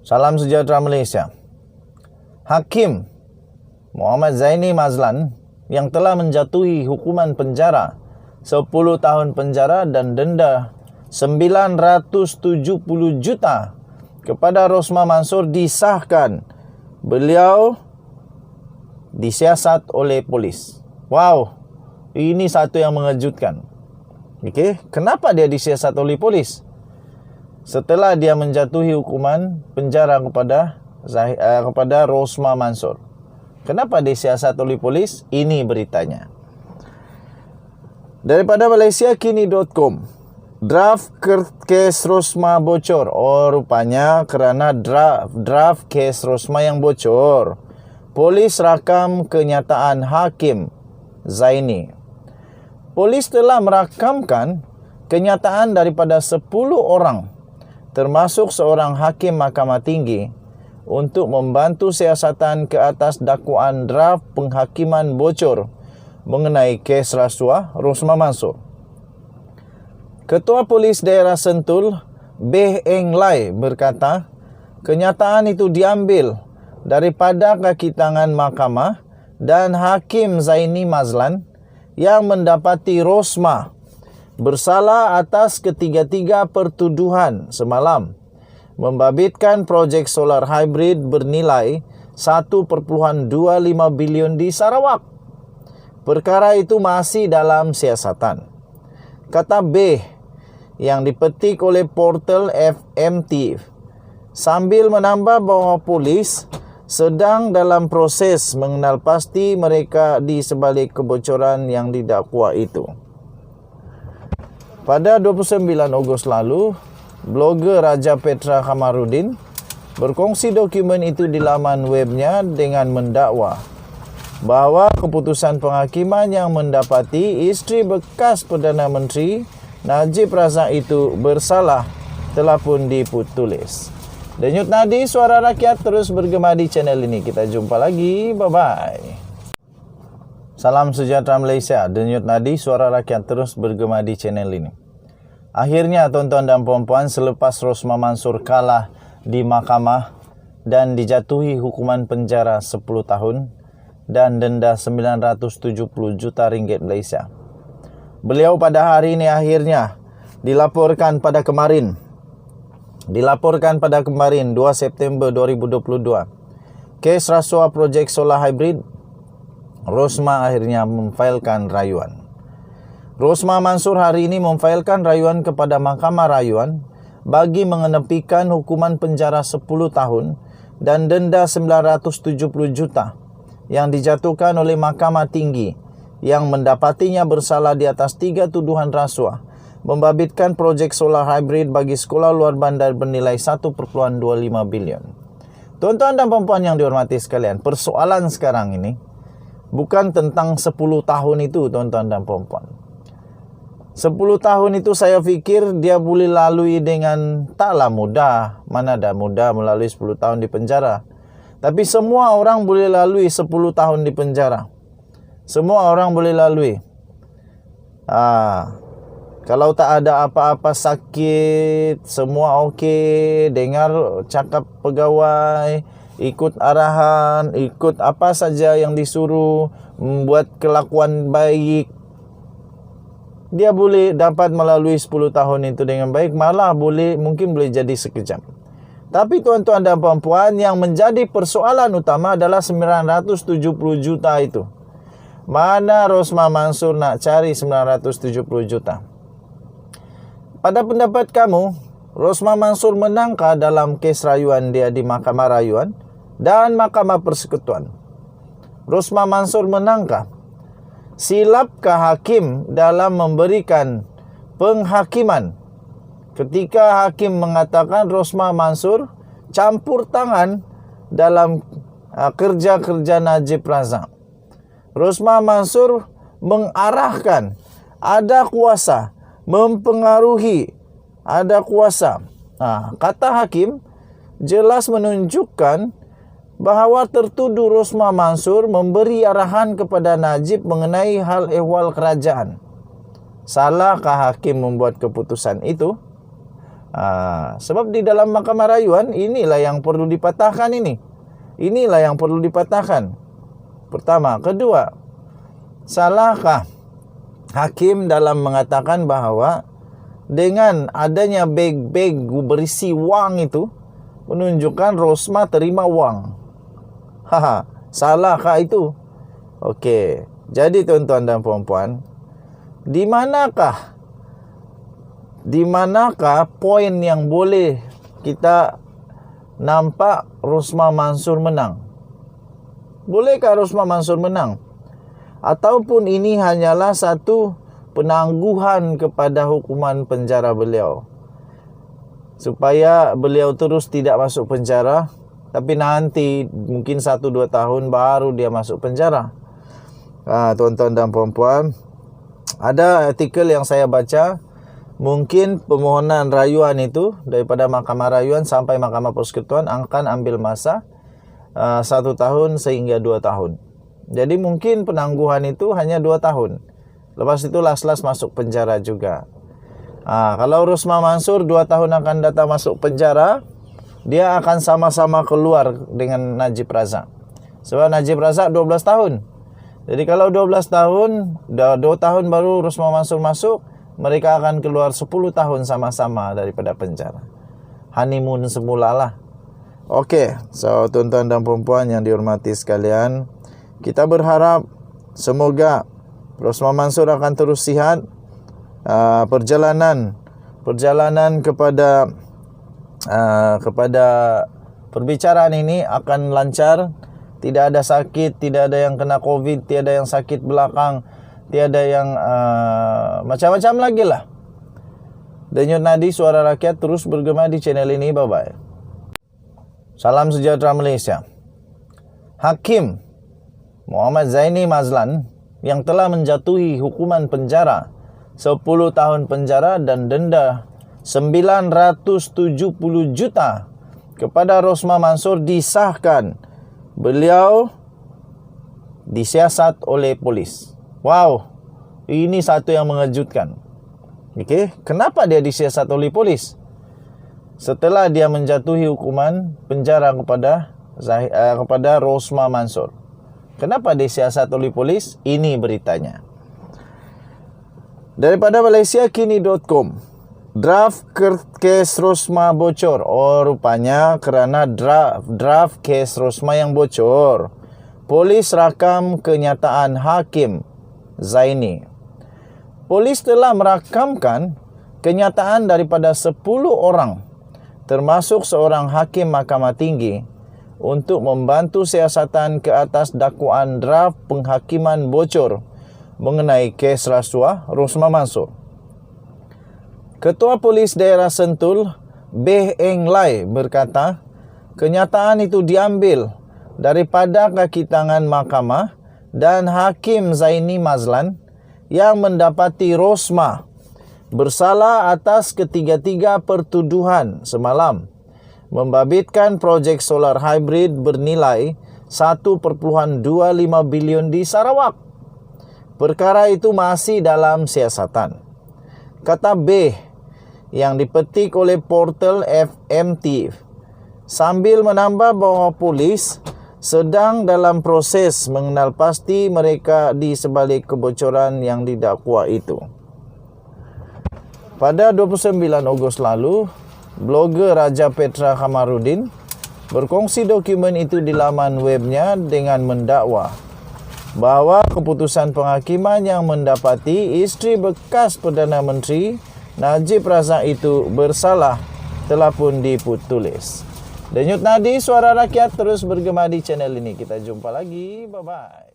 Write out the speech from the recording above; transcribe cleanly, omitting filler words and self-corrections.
Salam sejahtera Malaysia. Hakim Muhammad Zaini Mazlan yang telah menjatuhi hukuman penjara 10 tahun penjara dan denda 970 juta kepada Rosmah Mansor disahkan beliau disiasat oleh polis. Wow, ini satu yang mengejutkan. Okey, kenapa dia disiasat oleh polis? Setelah dia menjatuhi hukuman penjara kepada Rosmah Mansor. Kenapa disiasat oleh polis? Ini beritanya. Daripada malaysiakini.com, draft kes Rosmah bocor. Oh, rupanya kerana draft kes Rosmah yang bocor, polis rakam kenyataan Hakim Zaini. Polis telah merakamkan kenyataan daripada 10 orang, termasuk seorang hakim Mahkamah Tinggi, untuk membantu siasatan ke atas dakwaan draft penghakiman bocor mengenai kes rasuah Rosmah Mansor. Ketua Polis Daerah Sentul, Beh Eng Lai, berkata, kenyataan itu diambil daripada kaki tangan mahkamah dan Hakim Zaini Mazlan yang mendapati Rosmah bersalah atas ketiga-tiga pertuduhan semalam membabitkan projek solar hybrid bernilai 1.25 bilion di Sarawak. Perkara itu masih dalam siasatan, kata B yang dipetik oleh portal FMT, sambil menambah bahawa polis sedang dalam proses mengenal pasti mereka di sebalik kebocoran yang didakwa itu. Pada 29 Ogos lalu, blogger Raja Petra Kamarudin berkongsi dokumen itu di laman webnya dengan mendakwa bahawa keputusan penghakiman yang mendapati isteri bekas Perdana Menteri Najib Razak itu bersalah telah pun diputulis. Denyut Nadi Suara Rakyat terus bergema di channel ini. Kita jumpa lagi. Bye-bye. Salam sejahtera Malaysia. Denyut Nadi Suara Rakyat terus bergema di channel ini. Akhirnya tuan-tuan dan puan-puan, selepas Rosmah Mansor kalah di mahkamah dan dijatuhi hukuman penjara 10 tahun dan denda 970 juta ringgit Malaysia, beliau pada hari ini akhirnya dilaporkan pada kemarin 2 September 2022, kes rasuah projek solar hybrid. Rosmah akhirnya memfailkan rayuan. Rosmah Mansor hari ini memfailkan rayuan kepada Mahkamah Rayuan bagi mengenepikan hukuman penjara 10 tahun dan denda 970 juta yang dijatuhkan oleh Mahkamah Tinggi yang mendapatinya bersalah di atas 3 tuduhan rasuah membabitkan projek solar hybrid bagi sekolah luar bandar bernilai 1.25 bilion. Tuan-tuan dan puan-puan yang dihormati sekalian, persoalan sekarang ini bukan tentang 10 tahun itu, tuan-tuan dan puan-puan. 10 tahun itu saya fikir dia boleh lalui dengan taklah mudah. Mana ada mudah melalui 10 tahun di penjara. Tapi semua orang boleh lalui 10 tahun di penjara. Semua orang boleh lalui. Kalau tak ada apa-apa sakit, semua okey, dengar cakap pegawai, ikut arahan, ikut apa saja yang disuruh, membuat kelakuan baik, dia boleh dapat melalui 10 tahun itu dengan baik, malah mungkin boleh jadi sekejap. Tapi tuan-tuan dan puan-puan, yang menjadi persoalan utama adalah 970 juta itu. Mana Rosmah Mansor nak cari 970 juta? Pada pendapat kamu, Rosmah Mansor menangkah dalam kes rayuan dia di Mahkamah Rayuan dan Mahkamah Persekutuan? Rosmah Mansor menangkah? Silapkah hakim dalam memberikan penghakiman ketika hakim mengatakan Rosmah Mansor campur tangan dalam kerja-kerja Najib Razak? Rosmah Mansor mengarahkan, ada kuasa, mempengaruhi, ada kuasa. Kata hakim jelas menunjukkan bahawa tertuduh Rosmah Mansor memberi arahan kepada Najib mengenai hal ehwal kerajaan. Salahkah hakim membuat keputusan itu? Sebab di dalam mahkamah rayuan inilah yang perlu dipatahkan ini. Inilah yang perlu dipatahkan. Pertama, kedua, salahkah hakim dalam mengatakan bahawa dengan adanya beg-beg berisi wang itu menunjukkan Rosmah terima wang? Salahkah itu? Okey. Jadi tuan-tuan dan puan-puan, di manakah poin yang boleh kita nampak Rosmah Mansur menang? Bolehkah Rosmah Mansur menang? Ataupun ini hanyalah satu penangguhan kepada hukuman penjara beliau, supaya beliau terus tidak masuk penjara, tapi nanti mungkin 1-2 tahun baru dia masuk penjara. Tuan-tuan dan puan-puan, ada artikel yang saya baca, mungkin permohonan rayuan itu daripada mahkamah rayuan sampai mahkamah persekutuan akan ambil masa 1 tahun sehingga 2 tahun. Jadi mungkin penangguhan itu hanya 2 tahun. Lepas itu las-las masuk penjara juga. Kalau Rosmah Mansur 2 tahun akan datang masuk penjara, dia akan sama-sama keluar dengan Najib Razak. Sebab Najib Razak 12 tahun. Jadi kalau 12 tahun, 2 tahun baru Rosmah Mansur masuk, mereka akan keluar 10 tahun sama-sama daripada penjara. Honeymoon semula lah. Okey, so tuan-tuan dan puan-puan yang dihormati sekalian, kita berharap semoga Rosmah Mansur akan terus sihat. Perjalanan kepada perbicaraan ini akan lancar. Tidak ada sakit, tidak ada yang kena COVID, tiada yang sakit belakang, tiada yang macam-macam lagi lah. Denyut nadi suara rakyat terus bergema di channel ini. Bye-bye. Salam sejahtera Malaysia. Hakim Muhammad Zaini Mazlan yang telah menjatuhi hukuman penjara 10 tahun penjara dan denda 970 juta kepada Rosmah Mansur disahkan beliau disiasat oleh polis. Wow, ini satu yang mengejutkan. Okey, kenapa dia disiasat oleh polis? Setelah dia menjatuhi hukuman penjara kepada Rosmah Mansur. Kenapa disiasat oleh polis? Ini beritanya. Daripada malaysiakini.com. Draft kes Rosmah bocor. Rupanya kerana draft kes Rosmah yang bocor. Polis rakam kenyataan Hakim Zaini. Polis telah merakamkan kenyataan daripada 10 orang, termasuk seorang hakim Mahkamah Tinggi, untuk membantu siasatan ke atas dakwaan draft penghakiman bocor mengenai kes rasuah Rosmah Mansur. Ketua Polis Daerah Sentul, Beh Eng Lai, berkata, kenyataan itu diambil daripada kaki tangan mahkamah dan Hakim Zaini Mazlan yang mendapati Rosmah bersalah atas ketiga-tiga pertuduhan semalam, membabitkan projek solar hybrid bernilai 1.25 bilion di Sarawak. Perkara itu masih dalam siasatan. Kata B yang dipetik oleh portal FMT, sambil menambah bahawa polis sedang dalam proses mengenal pasti mereka di sebalik kebocoran yang didakwa itu. Pada 29 Ogos lalu, blogger Raja Petra Kamarudin berkongsi dokumen itu di laman webnya dengan mendakwa bahawa keputusan penghakiman yang mendapati isteri bekas Perdana Menteri Najib Razak itu bersalah telah pun diputulis. Denyut nadi suara rakyat terus bergema di channel ini. Kita jumpa lagi. Bye-bye.